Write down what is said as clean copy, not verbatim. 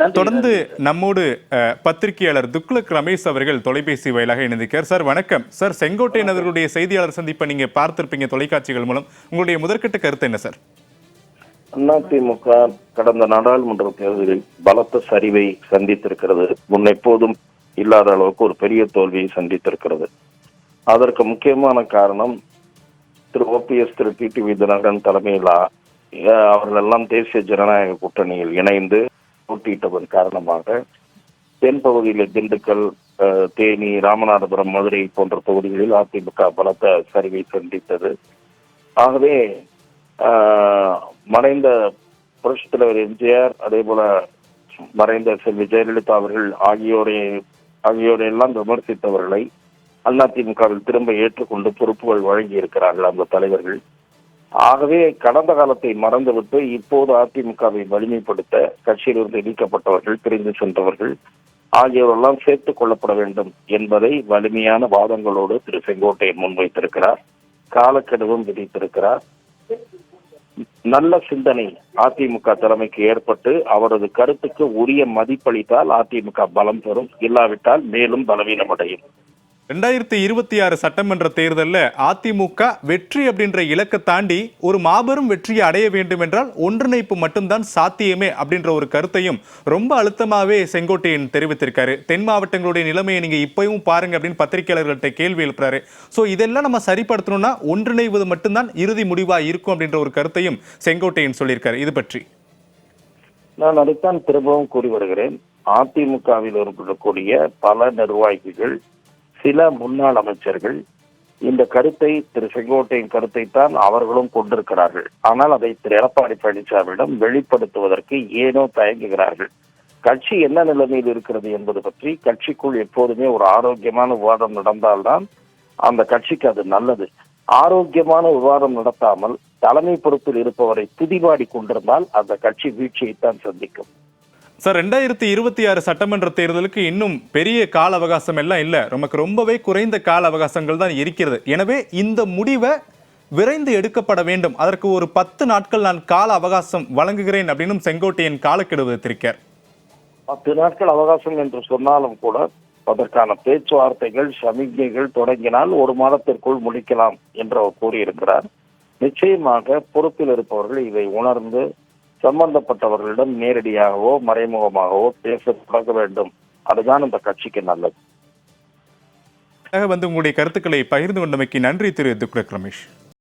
தொடர்ந்து நம்மோடு பத்திரிகையாளர் துக்ளக் ரமேஷ் அவர்கள் தொலைபேசி வாயிலாக இணைந்திருக்கிறார். சார் வணக்கம். சார், செங்கோட்டையன் அவர்களுடைய செய்தியாளர் சந்திப்பை நீங்க பார்த்திருப்பீங்க தொலைக்காட்சிகள் மூலம். உங்களுடைய முதற்கட்ட கருத்து என்ன சார்? அதிமுக கடந்த நாடாளுமன்ற தேர்தலில் பலத்த சரிவை சந்தித்திருக்கிறது. முன்னெப்போதும் இல்லாத அளவுக்கு ஒரு பெரிய தோல்வியை சந்தித்திருக்கிறது. அதற்கு முக்கியமான காரணம் திரு ஓபிஎஸ், திரு டிடிவி தினகரன் தலைமையில் அவர்கள் எல்லாம் தேசிய ஜனநாயக கூட்டணியில் இணைந்து போட்டியிட்டதன் காரணமாக தென் பகுதியில் திண்டுக்கல், தேனி, ராமநாதபுரம், மதுரை போன்ற தொகுதிகளில் அதிமுக பலத்த சரிவை சந்தித்தது. ஆகவே மறைந்த புரட்சித் தலைவர் எம்ஜிஆர், அதே போல மறைந்த செல்வி ஜெயலலிதா அவர்கள் ஆகியோரையெல்லாம் விமர்சித்தவர்களை அதிமுகவில் திரும்ப ஏற்றுக்கொண்டு பொறுப்புகள் வழங்கி இருக்கிறார்கள் அந்த தலைவர்கள். ஆகவே கடந்த காலத்தை மறந்துவிட்டு இப்போது அதிமுகவை வலிமைப்படுத்த கட்சியிலிருந்து நீக்கப்பட்டவர்கள், பிரிந்து சென்றவர்கள் ஆகியோரெல்லாம் சேர்த்துக் கொள்ளப்பட வேண்டும் என்பதை வலிமையான வாதங்களோடு திரு செங்கோட்டையன் முன்வைத்திருக்கிறார். காலக்கெடுவும் விதித்திருக்கிறார். நல்ல சிந்தனை அதிமுக தலைமைக்கு ஏற்பட்டு அவரது கருத்துக்கு உரிய மதிப்பளித்தால் அதிமுக பலம் பெறும், இல்லாவிட்டால் மேலும் பலவீனமடையும். 2026 சட்டமன்ற தேர்தலில் அதிமுக வெற்றி அப்படின்ற இலக்கை தாண்டி ஒரு மாபெரும் வெற்றியை அடைய வேண்டும் என்றால் ஒன்றிணைப்பு மட்டும்தான் சாத்தியமே அப்படின்ற ஒரு கருத்தையும் ரொம்ப அழுத்தமாகவே செங்கோட்டையன் தெரிவித்திருக்காரு. தென் மாவட்டங்களுடைய நிலைமையை நீங்க இப்பயும் பாருங்க அப்படின்னு பத்திரிகையாளர்கள்ட்ட கேள்வி எழுப்புறாரு. ஸோ இதெல்லாம் நம்ம சரிப்படுத்தணும்னா ஒன்றிணைவது மட்டும்தான் இறுதி முடிவாக இருக்கும் அப்படின்ற ஒரு கருத்தையும் செங்கோட்டையன் சொல்லியிருக்காரு. இது பற்றி நான் அதைத்தான் திரும்பவும் கூறி வருகிறேன். அதிமுகவில் இருக்கக்கூடிய பல நிர்வாகிகள், சில முன்னாள் அமைச்சர்கள் இந்த கருத்தை, திரு செங்கோட்டையின் கருத்தை தான் அவர்களும் கொண்டிருக்கிறார்கள். ஆனால் அதை திரு எடப்பாடி பழனிசாமியிடம் வெளிப்படுத்துவதற்கு ஏனோ தயங்குகிறார்கள். கட்சி என்ன நிலைமையில் இருக்கிறது என்பது பற்றி கட்சிக்குள் எப்போதுமே ஒரு ஆரோக்கியமான விவாதம் நடந்தால்தான் அந்த கட்சிக்கு அது நல்லது. ஆரோக்கியமான விவாதம் நடத்தாமல் தலைமை பொறுப்பில் இருப்பவரை துதிபாடி கொண்டிருந்தால் அந்த கட்சி வீழ்ச்சியைத்தான் சந்திக்கும். சார், 2026 சட்டமன்ற தேர்தலுக்கு இன்னும் பெரிய கால அவகாசம் எல்லாம் இல்லை, நமக்கு ரொம்பவே குறைந்த கால அவகாசங்கள் தான் இருக்கிறது. எனவே இந்த முடிவை விரைந்து எடுக்கப்பட வேண்டும். அதற்கு ஒரு 10 நாட்கள் நான் கால அவகாசம் வழங்குகிறேன் அப்படின்னு செங்கோட்டையன் காலக்கெடு விதித்திருக்கார். 10 நாட்கள் அவகாசம் என்று சொன்னாலும் கூட அதற்கான பேச்சுவார்த்தைகள், சமிக்ஞைகள் தொடங்கினால் 1 மாதத்திற்குள் முடிக்கலாம் என்று அவர் கூறியிருக்கிறார். நிச்சயமாக பொறுப்பில் இருப்பவர்கள் இதை உணர்ந்து சம்பந்தப்பட்டவர்களிடம் நேரடியாகவோ மறைமுகமாகவோ பேச தொடங்க வேண்டும். அதுதான் இந்த கட்சிக்கு நல்லது. உங்களுடைய கருத்துக்களை பகிர்ந்து கொண்டமைக்கு நன்றி திரு துக்ளக் ரமேஷ்.